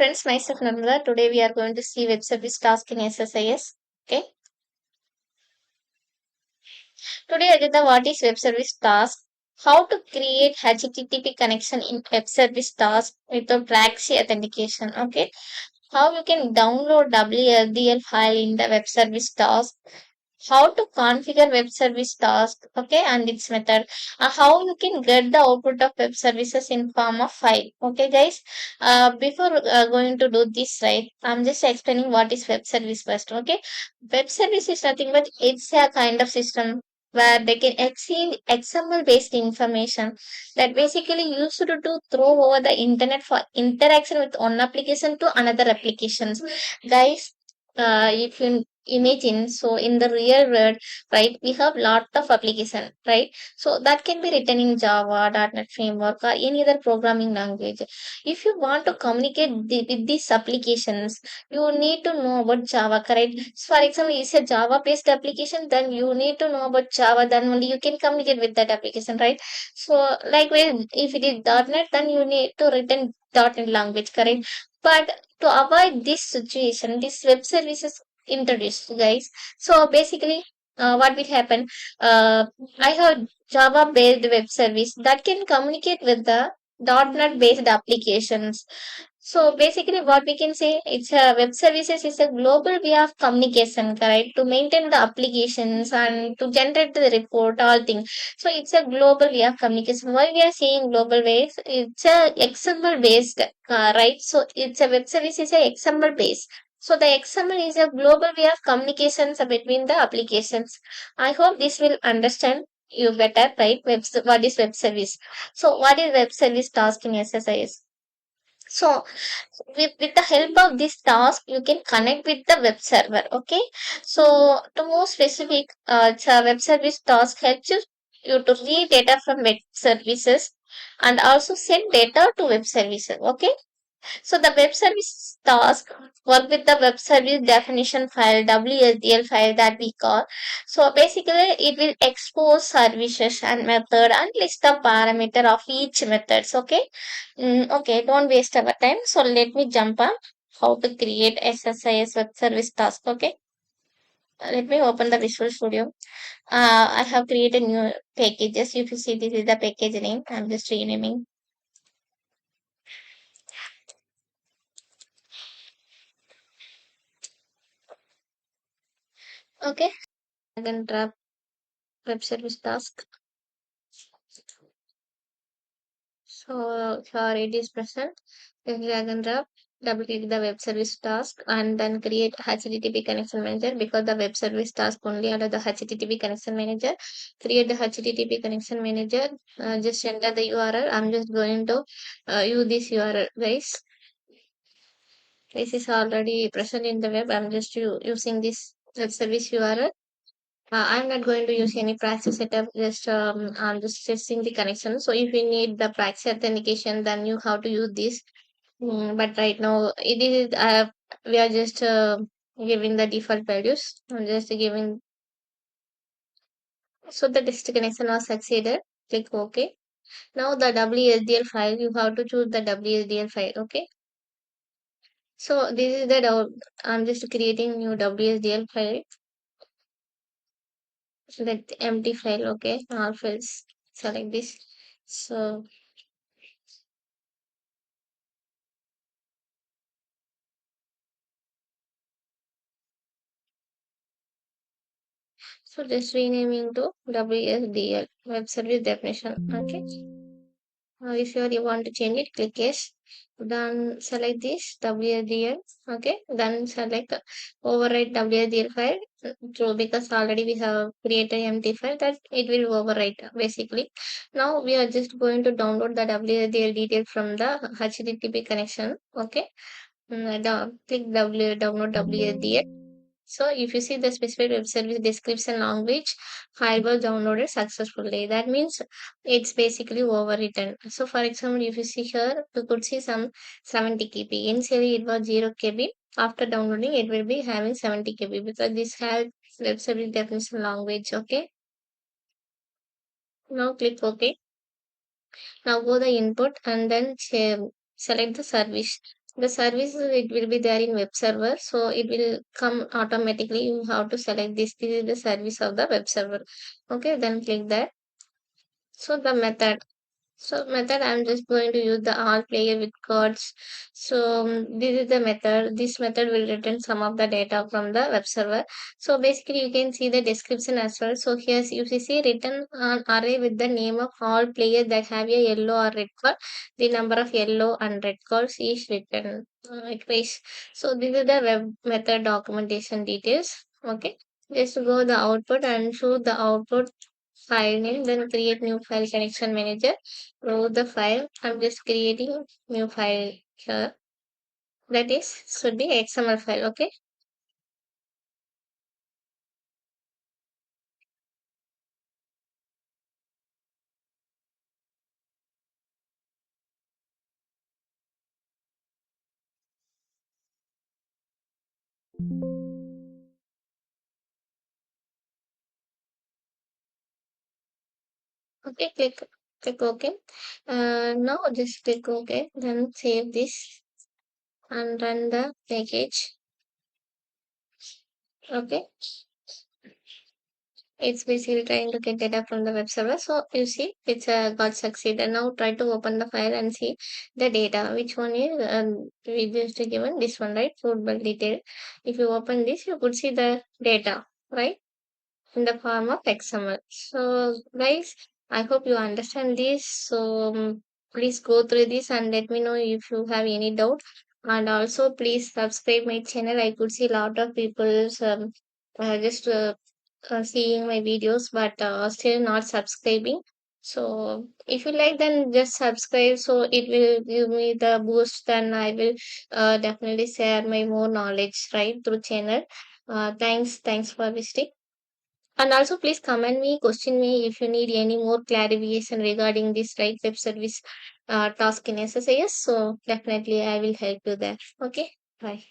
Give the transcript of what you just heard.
friends, myself Namrata. Today we are going to see web service task in SSIS. Okay. Today agenda what is web service task? How to create HTTP connection in web service task without proxy authentication. Okay. How you can download WSDL file in the web service task, how to configure web service task, okay, and its method, how you can get the output of web services in form of file. Okay guys, before going to do this, right, I'm just explaining what is web service first. Okay, web service is nothing but it's a kind of system where they can exchange XML based information that basically used to do throw over the internet for interaction with one application to another applications. Guys, if you imagine, so in the real world, right, we have lot of application, right? So that can be written in Java, .NET framework, or any other programming language. If you want to communicate with these applications, you need to know about Java, correct? So for example, it's a Java based application, then you need to know about Java, then only you can communicate with that application, right? So likewise, if it is .NET, then you need to written .NET language, correct? But to avoid this situation, this web services introduced, guys. So basically, what will happen? Uh, I have Java based web service that can communicate with the .NET based applications. So basically, what we can say, it's a web services is a global way of communication, correct? To maintain the applications and to generate the report, all things. So it's a global way of communication. Why we are saying global ways? It's a XML based, right? So it's a web service is a XML based. So the XML is a global way of communications between the applications. I hope this will understand you better, right? What is web service? So what is web service task in SSIS? So with the help of this task, you can connect with the web server. Okay. So to more specific, it's a web service task helps you to read data from web services and also send data to web services. Okay. So the web service task work with the web service definition file, WSDL file that we call. So basically it will expose services and method and list the parameter of each methods. Okay. Okay, don't waste our time. So let me jump on how to create SSIS web service task. Okay. Let me open the Visual Studio. I have created new packages. If you see, this is the package name. I'm just renaming. Okay. I can drop web service task. So here it is present. Then drag and drop, double click the web service task and then create HTTP connection manager because the web service task only under the HTTP connection manager. Create the HTTP connection manager. Just enter the URL. I'm just going to use this URL, guys. This is already present in the web. I'm just using this web service URL. I'm not going to use any proxy setup. Just I'm just testing the connection. So if you need the proxy authentication, then you have to use this. But right now, it is we are just giving the default values. I'm just giving. So the test connection was succeeded. Click OK. Now the WSDL file. You have to choose the WSDL file. Okay. So this is the I'm just creating new WSDL file. Select empty file. Okay. All files. Select this. So just renaming to WSDL web service definition. Okay. If you want to change it, click yes. Then select this WSDL. Okay. Then select overwrite WSDL file. True, because already we have created empty file that it will overwrite basically. Now we are just going to download the WSDL detail from the HTTP connection. Okay. Click download WSDL. So if you see the specific web service description language, file was downloaded successfully. That means it's basically overwritten. So for example, if you see here, you could see some 70 KB. Initially it was 0 KB. After downloading, it will be having 70 KB because this has web service definition language. Okay. Now click OK. Now go the input and then select the service. The services it will be there in web server, so it will come automatically. You have to select this. This is the service of the web server. Okay, then click that. So the method. So method, I'm just going to use the all player with cards. So this is the method. This method will return some of the data from the web server. So basically, you can see the description as well. So here you see return an array with the name of all players that have a yellow or red card. The number of yellow and red cards is written. Twice. So this is the web method documentation details. Okay. Just go the output and show the output file name, then create new file connection manager. Load the file. I'm just creating new file here. That is should be XML file. Okay. Okay. Click OK. Now just click OK. Then save this and run the package. Okay. It's basically trying to get data from the web server. So you see, it's got succeeded. Now try to open the file and see the data. Which one is we just given this one, right? Football detail. If you open this, you could see the data, right? In the form of XML. So guys, I hope you understand this. So please go through this and let me know if you have any doubt. And also please subscribe my channel. I could see a lot of people just seeing my videos but still not subscribing. So if you like, then just subscribe, so it will give me the boost. Then I will definitely share my more knowledge right through channel. Thanks for visiting. And also please comment me, question me if you need any more clarification regarding this right web service task in SSIS. So definitely I will help you there. Okay, bye.